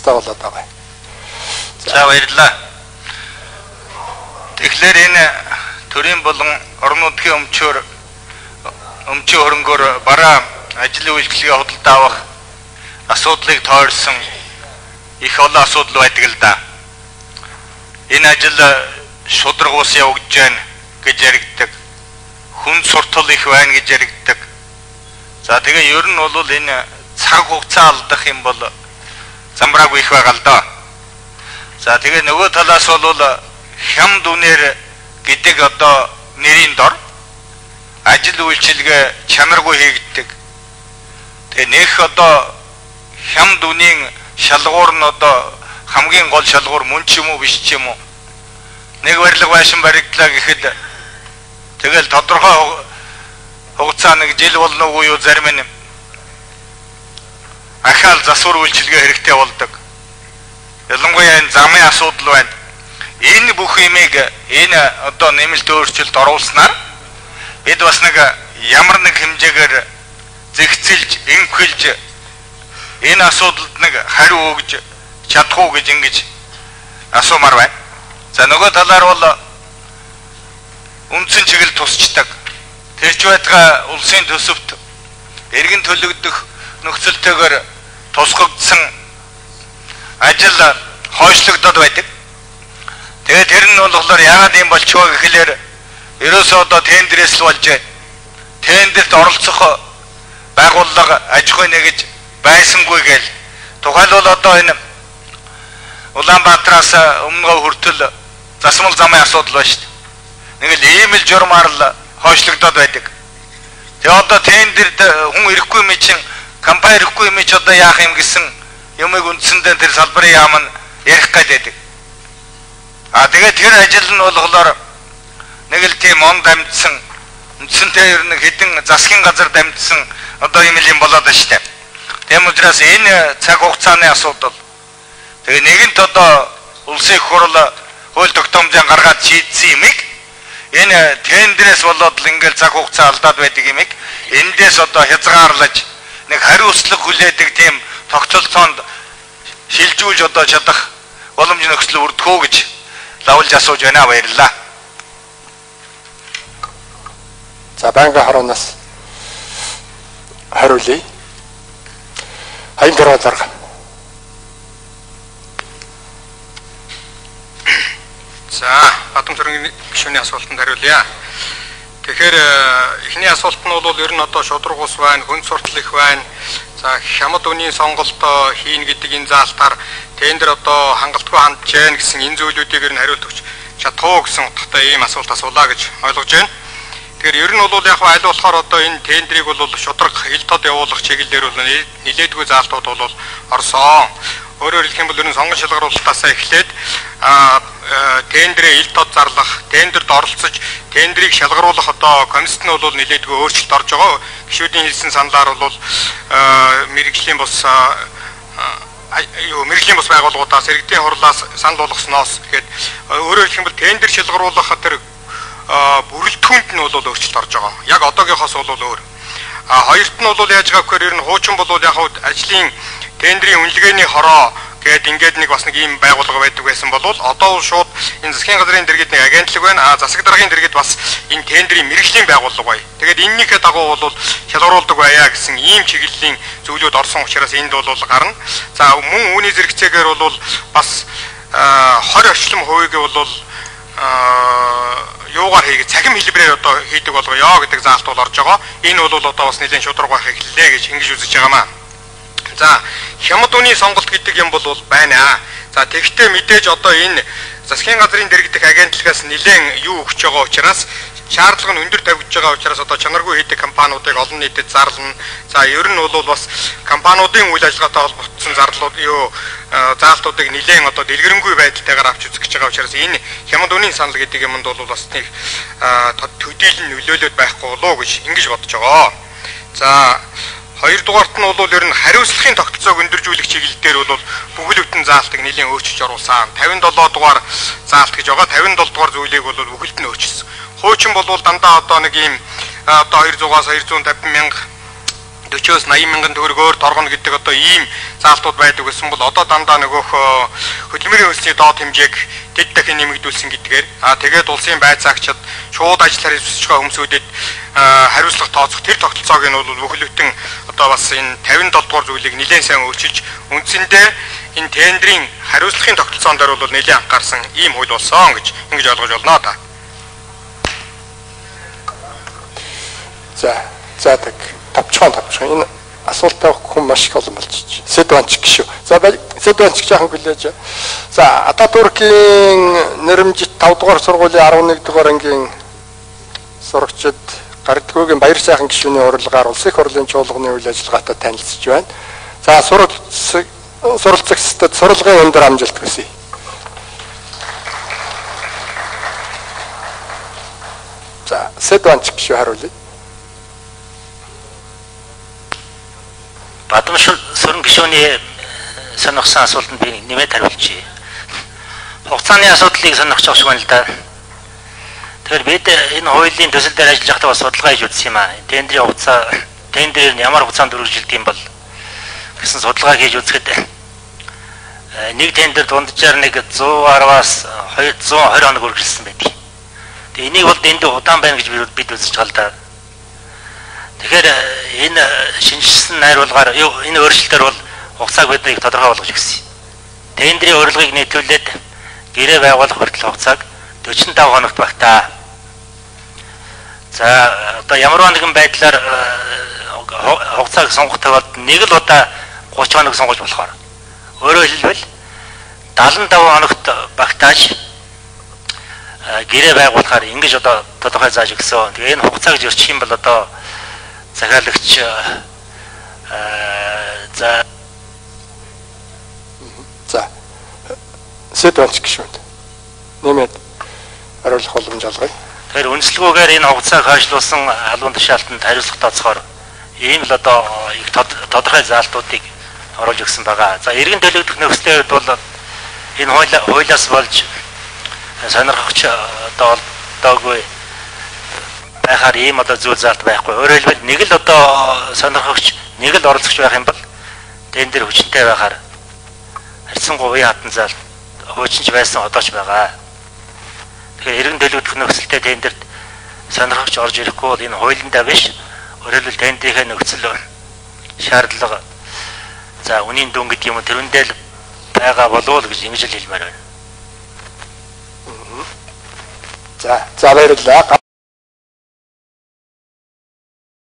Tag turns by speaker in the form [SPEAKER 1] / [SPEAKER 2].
[SPEAKER 1] ёстой болоод байгаа.
[SPEAKER 2] За баярлалаа. Тэгэхээр энэ төрийн болон орон нутгийн өмчийн хөрөнгөөр бараа ажлын үйлчлэгээ худалдаа авах асуудлыг тойрсон их олон асуудал байдаг л да. Энэ ажил шудраг ус явагдаж байна гэж яригддаг. Хүн суртал их байна гэж яригддаг. За тэгээ ер нь бол энэ цаг хугацаа алдах юм бол замбраагүй их байгаа л да. За тэгээ нөгөө талаас бол хям дүнээр гэдэг одоо нэрийн дор ажил үйлчилгээ чанаргүй хийгддэг. Тэгээ нэх одоо хям дүнийн шалгуур нь одоо хамгийн гол шалгуур мөн ч юм уу биш ч юм уу. Нэг барилга байшин баригдлаа гэхэд тэгэл тодорхой хугацаа нэг жил болно уу юу зарим нь ахаал засвар үйлчилгээ хэрэгтэй болдог. Ялангуяа энэ замын асуудал байна. Энэ бүх юмыг энэ одоо нэмэлт өөрчлөлт оруулснаар бид бас нэг ямар нэг хэмжээгээр зэгцэлж, эмхэлж энэ асуудалд нэг хариу өгж чадах уу гэж ингэж асуумаар байна. За нөгөө талаар бол үндсэн чиглэл тусчдаг. Тэрч байтугай улсын төсөвт эргэн төлөгдөх нөхцөлтэйгээр тусгагдсан ажил хойшлогдоод байдаг. Тэгээд тэр нь болохоор яагаад юм болчихоо гэхлээр ерөөсөө одоо тендерээс л болж байна. Тендерт оролцох байгууллага аж ахуй нэгж байсангүй гээл. Тухайлбал одоо энэ Улаанбаатараас өмнө хүртэл засмал замын асуудал байна шүү дээ. Нэг л ийм л журмаар л хойшлогдоод байдаг. Тэгээ одоо тендерд хүн ирэхгүй юм чинь компани ирэхгүй юм чи одоо яах юм гэсэн юмыг үндсэндээ тэр салбарын яам нь ярих гэдэг. Тэгээ тэр ажил нь болохоор нэг л тийм он дамжсан үндсэнтэй ер нь хэдэн засгийн газар дамжсан одоо юм болоод байна шүү дээ. Тийм учраас энэ цаг хугацааны асуудал тэгээ нэгэнт одоо улсын их хурл хууль тогтоомжийн гаргаад шийдсэн юмыг энэ тендерээс болоод л ингээл цаг хугацаа алдаад байдаг юмыг эндээс одоо хязгаарлаж нэг хариуцлага хүлээдэг тийм тогтолцоонд шилжүүлж одоо чадах боломж нөхцөл бүрдэх үү гэж лавлж асууж байна. Баярлалаа.
[SPEAKER 1] За банкны харуунаас хариулъя. Хаян дөрөв дарга.
[SPEAKER 3] За Бадам төрийн гишүүний асуултанд хариулъя. Тэгэхээр эхний асуулт нь бол ер нь одоо шудраг ус байна, хүн суртал их байна. За хямд үнийн сонголт хийн гэдэг энэ заалтаар тендер одоо хангалтгүй хандж гэн гэсэн энэ зүйлүүдийг ер нь хариулт өгч чадах уу гэсэн утгатай ийм асуулт асуулаа гэж ойлгож байна. Тэгэхээр ер нь бол яг аль болохоор одоо энэ тендерийг бол шудраг ил тод явуулах чиглэлээр бол нилээдгүй заалтууд бол орсон. Өөрөөр хэлэх юм бол ер нь сонгон шалгаруулалтаас эхлээд тендерээ ил тод зарлах, тендерт оролцож тендерийг шалгаруулах одоо комиссд нь бол нилээдгүй өөрчлөлт орж байгаа. Гишүүдийн хэлсэн саналаар бол мэрэгжлийн бус мэрэгжлийн бус байгууллагуудаас иргэдийн хурлаас санал болгосноос гэхэд өөрөөр хэлэх юм бол тендер шалгаруулах тэр бүрэлдэхүүнд нь бол өөрчлөлт орж байгаа. Яг одоогийнхоос бол өөр. Хоёрт нь бол яаж байгаа гэхээр ер нь хуучин бол яг ажлын тендерийн үнэлгээний хороо гээд ингээд нэг бас нэг ийм байгууллага байдаг байсан бол одоо шууд энэ засгийн газрын дэргэд нэг агентлаг байна. Засаг даргын дэргэд бас энэ тендерийн мэрэгжлийн байгууллага бай. Тэгээд энэнийхээ дагуу бол шалгаруулдаг байя гэсэн ийм чиглэлийн зүйлүүд орсон учраас энд бол гарна. За мөн үүний зэрэгцээгээр бол бас 20 орчим хувийг бол юугаар хийгээд цахим хэлбэрээр одоо хийдэг болгоё гэдэг заалт бол орж байгаа. Энэ бол одоо бас нэлээд шудраг байх эхэллээ гэж ингэж үзэж байгаамаа. За хямд үнийн сонголт гэдэг юм бол байна. За тэгвэл мэдээж одоо энэ засгийн газрын дэргэдэх агентлагаас нэлээд юу өгч байгаа учраас шаардлага нь өндөр тавьж байгаа учраас одоо чанаргүй хийдэг компаниудыг олон нийтэд зарлана. За ер нь бол бас компаниудын үйл ажиллагаатай холбогдсон зарлууд заалтуудыг нэлээд одоо дэлгэрэнгүй байдалтайгаар авч үзэх гэж байгаа учраас энэ хямд үнийн санал гэдэг юмд бол бас нэг төдийлөн нөлөөлөд байхгүй болоо гэж ингэж бодож байгаа. За хоёрдугаарт нь бол ер нь хариуцлагын тогтолцоог өндөржүүлэх чиглэл дээр бол бүхэл бүтэн заалтыг нэлээд өөрчилж оруулсан. 57 дугаар заалт гэж байгаа. 57 дугаар зүйлийг бол бүхэлд нь өөрчилсөн. Хуучин бол дандаа одоо нэг ийм одоо 200-аас 250 мянга 40-80 мянган төгрөгөөр торгоно гэдэг одоо ийм заалтууд байдаг гэсэн бол одоо дандаа нөгөөх хөдөлмөрийн хөлсний доод хэмжээг дэд дахин нэмэгдүүлсэн гэдгээр тэгээд улсын байцаагчид шууд ажиллахаар хүсэж байгаа хүмүүсүүдэд хариуцлага тооцох тэр тогтолцоог нь бол бүхэл бүтэн одоо бас энэ 57 дугаар зүйлийг нэлээд сайн өөрчилж үндсэндээ энэ тендерийн хариуцлагын тогтолцоон дээр бол нэлээд анхаарсан ийм хууль болсон гэж ингэж ойлгож болно та.
[SPEAKER 1] За тэг тавчхан энэ асуултаа хүн маш их олон болж байна. Сэдванч гişүү. За сэдванч жаахан хүлээж. За Ататүркийн нэрмжит 5 дугаар сургуулийн 11 дугаар ангийн сурагчид Гардгүйгийн баяр сайхан гишүүний урилгаар улс их хурлын чуулганы үйл ажиллагаатай танилцж байна. За суралцагчдад сурлагын өндөр амжилт хүсье. За сэдванч гişүү хариулъя.
[SPEAKER 4] Бадамшил сүрэн гишүүний сонирхсан асуултанд би нэмээд хариулчихъя. Хугацааны асуудлыг сонирхож байгаа юм л да. Тэгэхээр бид энэ хуулийн төсөл дээр ажиллаж байхдаа бас судалгаа хийж үзсэн юм аа. Тендерийн хугацаа, тендерээр нь ямар хугацаанд үргэлжилдэг юм бол гэсэн судалгаа хийж үзэхэд нэг тендер дунджаар нэг 110-аас 120 хоног үргэлжилсэн байдаг. Тэгээ энийг бол дэндүү удаан байна гэж бид үзэж байгаа л да. Тэгэхээр энэ шинжилсэн найруулгаар энэ өөрчлөлтөөр бол хугацааг биднийг тодорхой болгож өгсөн. Тендерийн урилгыг нийтүүлээд гэрээ байгуулах хүртэл хугацааг 45 хоногт багтаа. За одоо ямар нэгэн байдлаар хугацааг сонгох тохиолдолд нэг л удаа 30 хоног сонгож болохоор өөрөөр хэлбэл 75 хоногт багтааж гэрээ байгуулахаар ингэж одоо тодорхой зааж өгсөн. Тэгээ энэ хугацааг зөрчих юм бол одоо захиалагч
[SPEAKER 1] за сэдванч гişүүд нэмээд хариулах боломж олгоё.
[SPEAKER 4] Тэгэхээр үнэлэлгүйгээр энэ хугацааг хойшлуулсан албан тушаалтанд хариуцлага тооцохоор ийм л одоо их тодорхой заалтуудыг оруулж өгсөн байгаа. За иргэн төлөвлөх нөхцөлийн хувьд бол энэ хуулиас болж сонирхогч одоо олдоогүй байхаар ийм одоо зүйл заалт байхгүй. Өөрөөр хэлбэл нэг л одоо сонирхогч, нэг л оролцогч байх юм бол тендер хүчтэй байхаар харьцангуй уян хатан заалт хуучинч байсан одоо ч байгаа. Тэгэхээр иргэн төлөвлөх нөхцөлтэй тендерт сонирхогч орж ирэхгүй бол энэ хуулиндаа биш. Өөрөөр хэлбэл тендерийн нөхцөл шаардлага за үнийн дүн гэдэг юм тэрүүндээ л байгаа болов уу гэж ингэж л хэлмээр байна.
[SPEAKER 1] За баярлалаа.